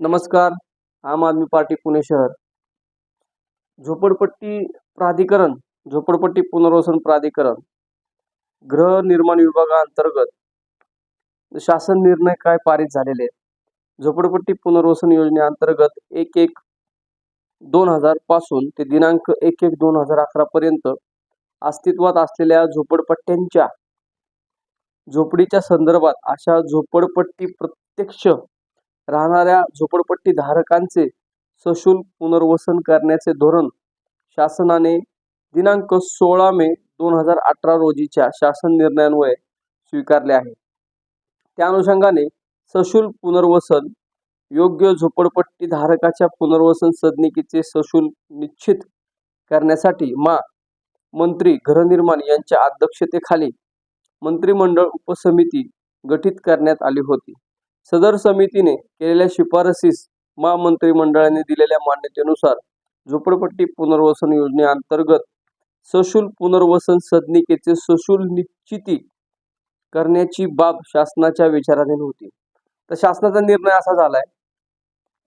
नमस्कार. आम आदमी पार्टी पुणे शहर झोपडपट्टी प्राधिकरण, झोपडपट्टी पुनर्वसन प्राधिकरण, गृहनिर्माण विभागाअंतर्गत शासन निर्णय काय पारित झालेले आहेत. झोपडपट्टी पुनर्वसन योजनेअंतर्गत 1/1/2000 पासून ते दिनांक 1/1/2011 पर्यंत अस्तित्वात असलेल्या झोपडपट्ट्यांच्या झोपडीच्या संदर्भात अशा झोपडपट्टी प्रत्यक्ष राहणाऱ्या झोपडपट्टी धारकांचे सशुल्क पुनर्वसन करण्याचे धोरण शासनाने दिनांक 16 मे 2018 रोजीच्या शासन निर्णयान्वये स्वीकारले आहे. त्या अनुषंगाने सशुल्क पुनर्वसन योग्य झोपडपट्टी धारकाच्या पुनर्वसन सदनिकेचे सशुल्क निश्चित करण्यासाठी मंत्री गृहनिर्माण यांच्या अध्यक्षतेखाली मंत्रिमंडळ उपसमिती गठीत करण्यात आली होती. सदर समितीने केलेल्या शिफारसीस मंत्रिमंडळाने दिलेल्या मान्यतेनुसार झोपडपट्टी पुनर्वसन योजनेअंतर्गत सशुल्क पुनर्वसन सदनिकेचे सशुल्क निश्चिती करण्याची बाब शासनाच्या विचाराधीन होती. तर शासनाचा निर्णय असा झालाय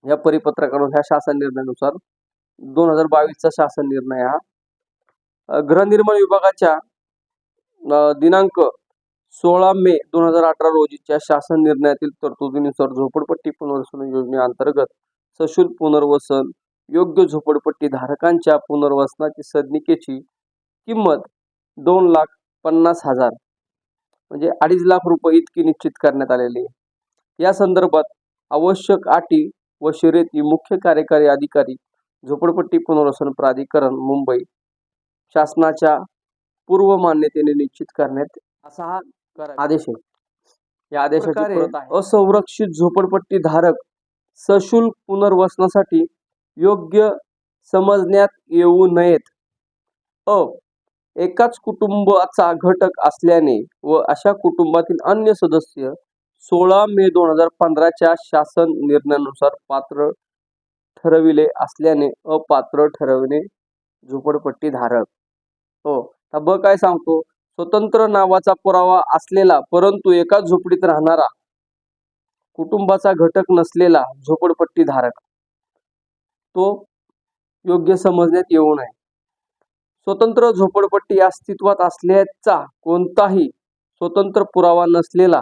या परिपत्रकानुसार, ह्या शासन निर्णयानुसार 2022चा शासन निर्णय हा गृहनिर्माण विभागाच्या दिनांक 16 मे 2018 रोजीच्या शासन निर्णयातील तरतुदीनुसार झोपडपट्टी पुनर्वसन योजनेअंतर्गत सशुल्क पुनर्वसन योग्य झोपडपट्टी धारकांच्या पुनर्वसनाची सदनिकेची किंमत 2,50,000 म्हणजे 2.5 लाख रुपये इतकी निश्चित करण्यात आलेली आहे. या संदर्भात आवश्यक अटी व शर्यती मुख्य कार्यकारी अधिकारी झोपडपट्टी पुनर्वसन प्राधिकरण मुंबई शासनाच्या पूर्व मान्यतेने निश्चित करण्यात असा हा आदेश आहे. या आदेशाची असंरक्षित झोपडपट्टी धारक सशुल्क पुनर्वसनासाठी योग्य समजण्यात येऊ नयेत. एकाच कुटुंबाचा घटक असल्याने व अशा कुटुंबातील अन्य सदस्य 16 मे 2015च्या शासन निर्णयानुसार पात्र ठरविले असल्याने अपात्र ठरविणे झोपडपट्टी धारक. ब काय सांगतो, स्वतंत्र नावाचा पुरावा असलेला परंतु एकाच झोपडीत राहणारा कुटुंबाचा घटक नसलेला झोपडपट्टी धारक तो योग्य समजण्यात येऊ नये. स्वतंत्र झोपडपट्टी अस्तित्वात असल्याचा कोणताही स्वतंत्र पुरावा नसलेला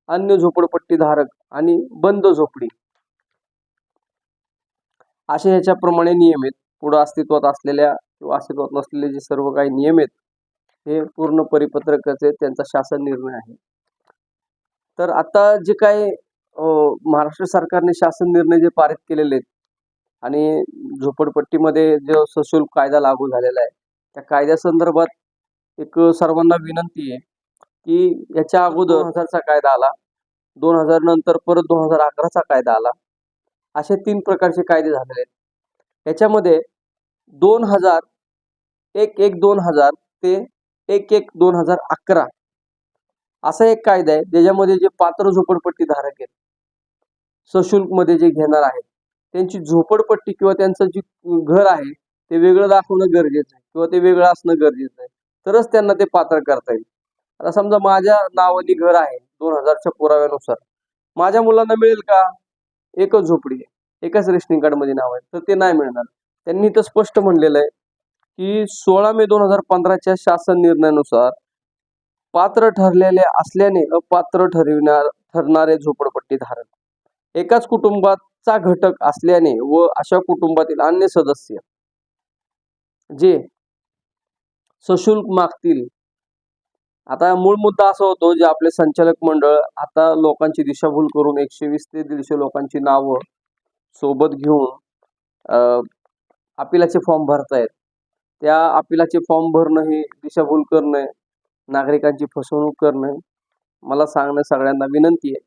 अन्य झोपडपट्टी धारक आणि बंद झोपडी असे ह्याच्याप्रमाणे नियम आहेत. पुढे अस्तित्वात असलेल्या किंवा अस्तित्वात नसलेले जे सर्व काही नियम आहेत हे पूर्ण परिपत्रकाचे त्यांचा शासन निर्णय आहे. तर आता जे काय महाराष्ट्र सरकारने शासन निर्णय जे पारित केलेले आहेत आणि झोपडपट्टीमध्ये जो सशुल्क कायदा लागू झालेला आहे त्या कायद्यासंदर्भात एक सर्वांना विनंती आहे की याच्या अगोदर 2000चा कायदा आला, 2000 नंतर परत 2011चा कायदा आला, असे 3 प्रकारचे कायदे झालेले आहेत. याच्यामध्ये 1/1/2000 ते 1/1/2011 असा एक कायदा आहे ज्याच्यामध्ये जे पात्र झोपडपट्टी धारक आहेत सशुल्क मध्ये जे घेणार आहेत त्यांची झोपडपट्टी किंवा त्यांचं जे घर आहे ते वेगळं दाखवणं गरजेचं आहे किंवा ते वेगळं असणं गरजेचं आहे, तरच त्यांना ते पात्र करता येईल. आता समजा माझ्या नावाने घर आहे 2000च्या पुराव्यानुसार, माझ्या मुलांना मिळेल का? एकच झोपडी आहे, एकाच रेशनिंग कार्ड मध्ये नाव आहे, तर ते नाही मिळणार. त्यांनी तर स्पष्ट म्हणलेलं आहे की 16 मे 2015च्या शासन निर्णयानुसार पात्र ठरलेले असल्याने अपात्र ठरणारे झोपडपट्टी धारक, एकाच कुटुंबाचा घटक असल्याने व अशा कुटुंबातील अन्य सदस्य जे सशुल्क मागतील. आता मूळ मुद्दा असा होतो जे आपले संचालक मंडळ आता लोकांची दिशाभूल करून 120 ते 150 लोकांची नावं सोबत घेऊन अपिलाचे फॉर्म भरतायत. त्या अपिलाचे फॉर्म भरणं ही दिशाभूल करणं, नागरिकांची फसवणूक करणं. मला सांगणं सगळ्यांना विनंती आहे